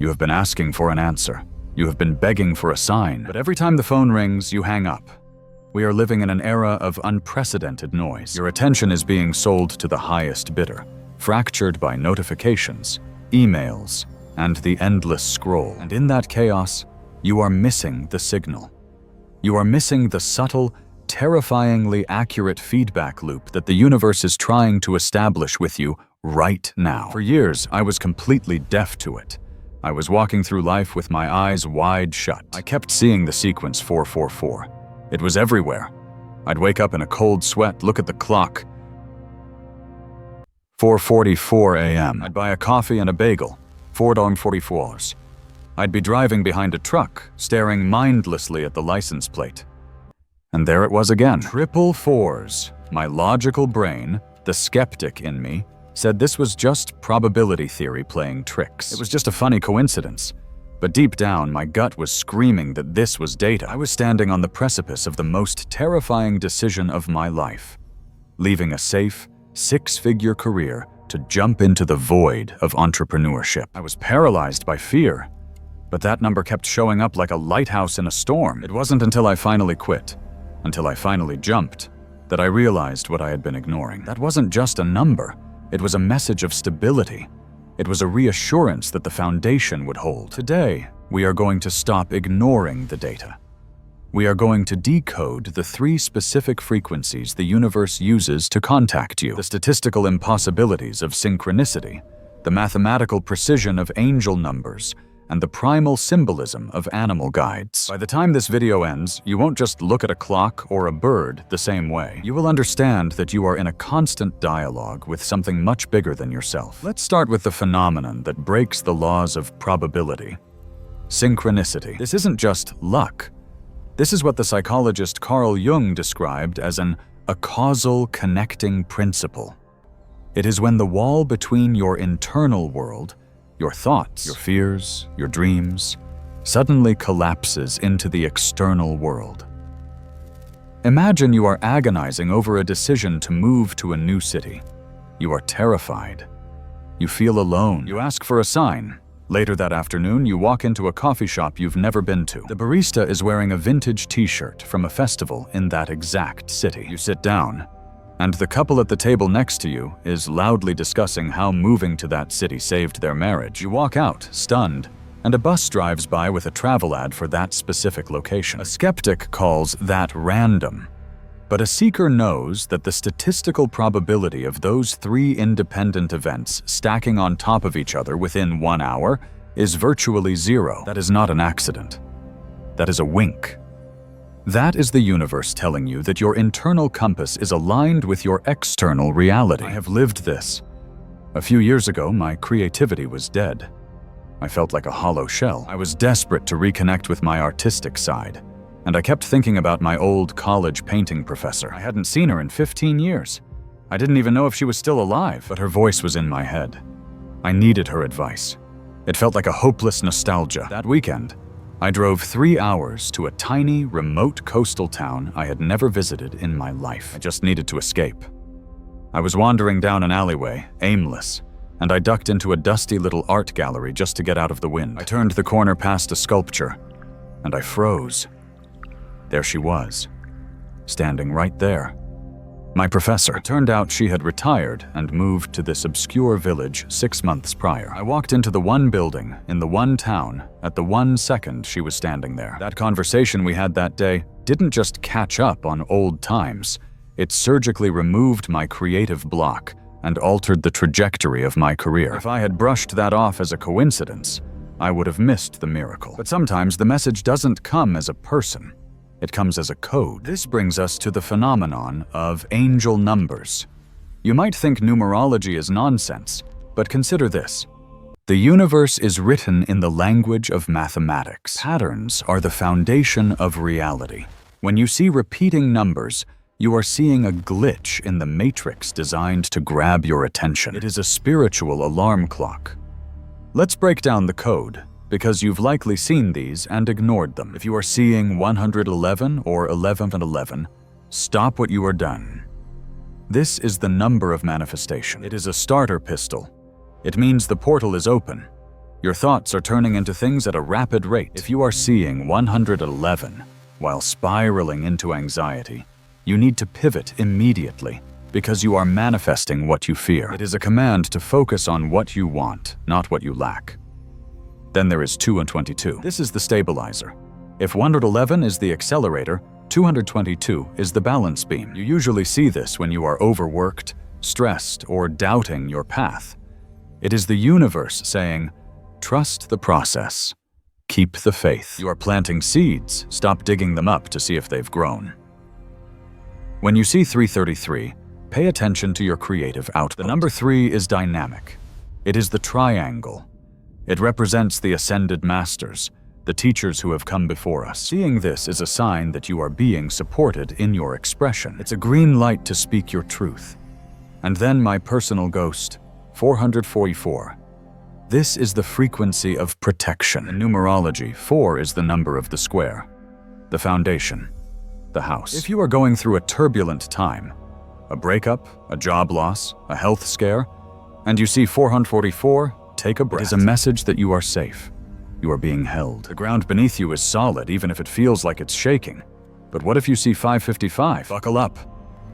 You have been asking for an answer. You have been begging for a sign. But every time the phone rings, you hang up. We are living in an era of unprecedented noise. Your attention is being sold to the highest bidder, fractured by notifications, emails, and the endless scroll. And in that chaos, you are missing the signal. You are missing the subtle, terrifyingly accurate feedback loop that the universe is trying to establish with you right now. For years, I was completely deaf to it. I was walking through life with my eyes wide shut. I kept seeing the sequence 444. It was everywhere. I'd wake up in a cold sweat, look at the clock. 4:44 a.m. I'd buy a coffee and a bagel. $4.44. I'd be driving behind a truck, staring mindlessly at the license plate. And there it was again. Triple fours. My logical brain, the skeptic in me, said this was just probability theory playing tricks. It was just a funny coincidence. But deep down, my gut was screaming that this was data. I was standing on the precipice of the most terrifying decision of my life, leaving a safe, six-figure career to jump into the void of entrepreneurship. I was paralyzed by fear, but that number kept showing up like a lighthouse in a storm. It wasn't until I finally quit, until I finally jumped, that I realized what I had been ignoring. That wasn't just a number. It was a message of stability. It was a reassurance that the foundation would hold. Today, we are going to stop ignoring the data. We are going to decode the 3 specific frequencies the universe uses to contact you: the statistical impossibilities of synchronicity, the mathematical precision of angel numbers, and the primal symbolism of animal guides. By the time this video ends, you won't just look at a clock or a bird the same way. You will understand that you are in a constant dialogue with something much bigger than yourself. Let's start with the phenomenon that breaks the laws of probability: synchronicity. This isn't just luck. This is what the psychologist Carl Jung described as a causal connecting principle. It is when the wall between your internal world, your thoughts, your fears, your dreams, suddenly collapses into the external world. Imagine you are agonizing over a decision to move to a new city. You are terrified. You feel alone. You ask for a sign. Later that afternoon, you walk into a coffee shop you've never been to. The barista is wearing a vintage t-shirt from a festival in that exact city. You sit down, and the couple at the table next to you is loudly discussing how moving to that city saved their marriage. You walk out, stunned, and a bus drives by with a travel ad for that specific location. A skeptic calls that random, but a seeker knows that the statistical probability of those 3 independent events stacking on top of each other within 1 hour is virtually 0. That is not an accident. That is a wink. That is the universe telling you that your internal compass is aligned with your external reality. I have lived this. A few years ago, my creativity was dead. I felt like a hollow shell. I was desperate to reconnect with my artistic side, and I kept thinking about my old college painting professor. I hadn't seen her in 15 years. I didn't even know if she was still alive, but her voice was in my head. I needed her advice. It felt like a hopeless nostalgia. That weekend, I drove 3 hours to a tiny, remote coastal town I had never visited in my life. I just needed to escape. I was wandering down an alleyway, aimless, and I ducked into a dusty little art gallery just to get out of the wind. I turned the corner past a sculpture, and I froze. There she was, standing right there. My professor. It turned out she had retired and moved to this obscure village 6 months prior. I walked into the one building, in the one town, at the 1 second she was standing there. That conversation we had that day didn't just catch up on old times. It surgically removed my creative block and altered the trajectory of my career. If I had brushed that off as a coincidence, I would have missed the miracle. But sometimes the message doesn't come as a person. It comes as a code. This brings us to the phenomenon of angel numbers. You might think numerology is nonsense, but consider this. The universe is written in the language of mathematics. Patterns are the foundation of reality. When you see repeating numbers, you are seeing a glitch in the matrix designed to grab your attention. It is a spiritual alarm clock. Let's break down the code, because you've likely seen these and ignored them. If you are seeing 111 or 1111, stop what you are done. This is the number of manifestation. It is a starter pistol. It means the portal is open. Your thoughts are turning into things at a rapid rate. If you are seeing 111 while spiraling into anxiety, you need to pivot immediately because you are manifesting what you fear. It is a command to focus on what you want, not what you lack. Then there is 2 and 22. This is the stabilizer. If 111 is the accelerator, 222 is the balance beam. You usually see this when you are overworked, stressed, or doubting your path. It is the universe saying, trust the process. Keep the faith. You are planting seeds. Stop digging them up to see if they've grown. When you see 333, pay attention to your creative output. The number 3 is dynamic. It is the triangle. It represents the ascended masters, the teachers who have come before us. Seeing this is a sign that you are being supported in your expression. It's a green light to speak your truth. And then my personal ghost, 444. This is the frequency of protection. In numerology, 4 is the number of the square, the foundation, the house. If you are going through a turbulent time, a breakup, a job loss, a health scare, and you see 444, take a breath. It is a message that you are safe. You are being held. The ground beneath you is solid, even if it feels like it's shaking. But what if you see 555? Buckle up.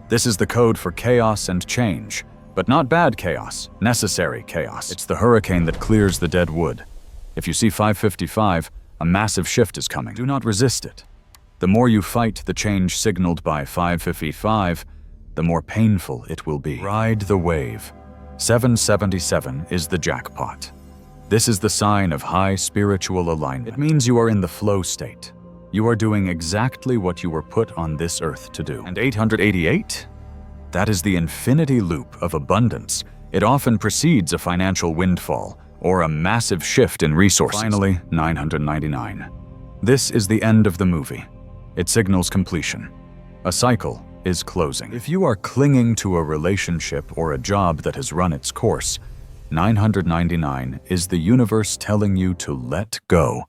This is the code for chaos and change, but not bad chaos, necessary chaos. It's the hurricane that clears the dead wood. If you see 555, a massive shift is coming. Do not resist it. The more you fight the change signaled by 555, the more painful it will be. Ride the wave. 777 is the jackpot. This is the sign of high spiritual alignment. It means you are in the flow state. You are doing exactly what you were put on this earth to do. And 888? That is the infinity loop of abundance. It often precedes a financial windfall or a massive shift in resources. Finally, 999. This is the end of the movie. It signals completion. A cycle is closing. If you are clinging to a relationship or a job that has run its course, 999 is the universe telling you to let go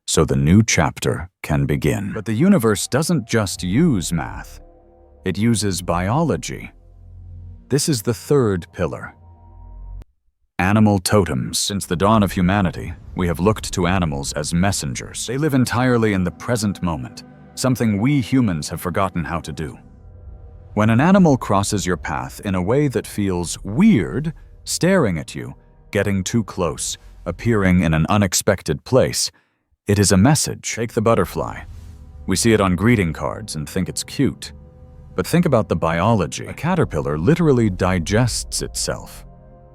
so the new chapter can begin. But the universe doesn't just use math. It uses biology. This is the third pillar. Animal totems. Since the dawn of humanity, we have looked to animals as messengers. They live entirely in the present moment, something we humans have forgotten how to do. When an animal crosses your path in a way that feels weird, staring at you, getting too close, appearing in an unexpected place, it is a message. Take the butterfly. We see it on greeting cards and think it's cute. But think about the biology. A caterpillar literally digests itself.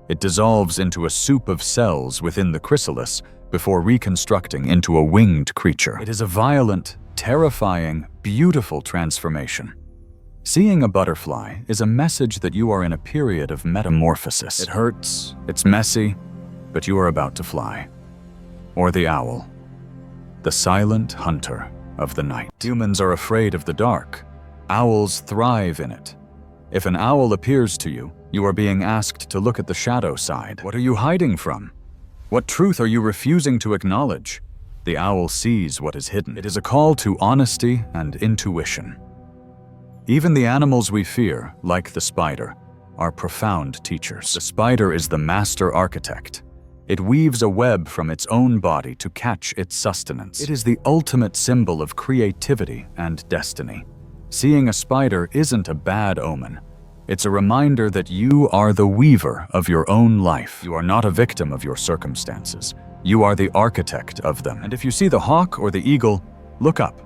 It dissolves into a soup of cells within the chrysalis before reconstructing into a winged creature. It is a violent, terrifying, beautiful transformation. Seeing a butterfly is a message that you are in a period of metamorphosis. It hurts, it's messy, but you are about to fly. Or the owl, the silent hunter of the night. Humans are afraid of the dark. Owls thrive in it. If an owl appears to you, you are being asked to look at the shadow side. What are you hiding from? What truth are you refusing to acknowledge? The owl sees what is hidden. It is a call to honesty and intuition. Even the animals we fear, like the spider, are profound teachers. The spider is the master architect. It weaves a web from its own body to catch its sustenance. It is the ultimate symbol of creativity and destiny. Seeing a spider isn't a bad omen. It's a reminder that you are the weaver of your own life. You are not a victim of your circumstances. You are the architect of them. And if you see the hawk or the eagle, look up.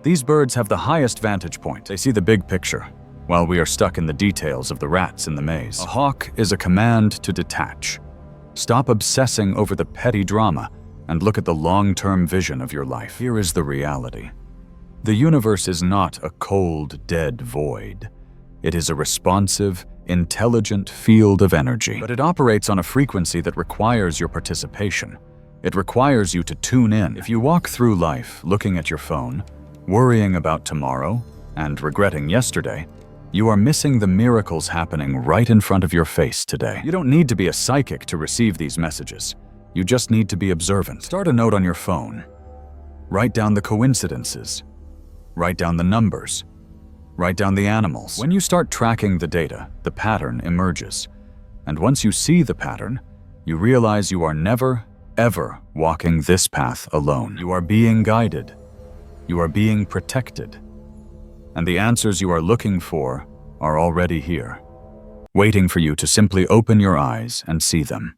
These birds have the highest vantage point. They see the big picture, while we are stuck in the details of the rats in the maze. A hawk is a command to detach. Stop obsessing over the petty drama and look at the long-term vision of your life. Here is the reality. The universe is not a cold, dead void. It is a responsive, intelligent field of energy. But it operates on a frequency that requires your participation. It requires you to tune in. If you walk through life looking at your phone, worrying about tomorrow, and regretting yesterday, you are missing the miracles happening right in front of your face today. You don't need to be a psychic to receive these messages. You just need to be observant. Start a note on your phone. Write down the coincidences. Write down the numbers. Write down the animals. When you start tracking the data, the pattern emerges. And once you see the pattern, you realize you are never, ever walking this path alone. You are being guided. You are being protected. And the answers you are looking for are already here, waiting for you to simply open your eyes and see them.